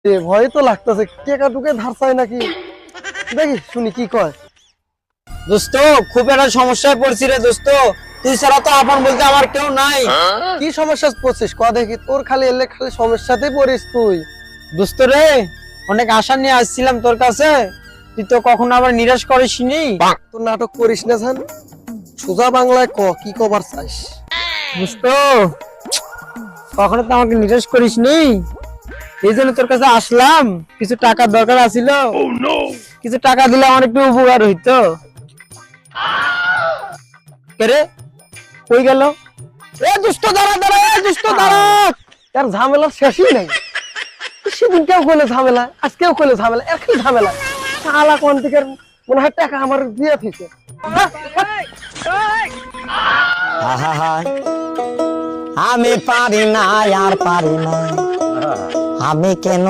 ভয় তো লাগতেছে, টেকা টুকে ধার চাই নাকি, দেখি শুনি কি কয়। দোস্ত খুব একটা সমস্যায় পড়ছি রে দোস্ত, তুই ছাড়া তো আপন বলতে আমার কেউ নাই। কি সমস্যা পড়ছিস ক দেখি, তোর খালি এলে খালি সমস্যাতেই পড়িস তুই। দোস্ত রে, অনেক আশা নিয়ে আসছিলাম তোর কাছে, তুই তো কখনো আবার নিরাশ করিসনি। তোর নাটক করিস না জান, সোজা বাংলায় ক কি কবার চাস। দোস্ত কখনো তো আমাকে নিরাশ করিসনি, এই জন্য তোর কাছে আসলাম। কিছু টাকার দরকার আছিল, কিছু টাকা দিলে আমার একটু উপকার হইতো। রে কই গেল? এ দুষ্ট দাঁড়া দাঁড়া, এ দুষ্ট দাঁড়া। এর ঝামেলার শেষই নাই, সেদিন কেউ কইলে ঝামেলা, আজকেও কইলে ঝামেলা, এর খালি ঝামেলা। শালা কোন দিকের মনে হয় টাকা আমার দিয়ে থেকে। আমি পারি না আর পারি না, আমি কেন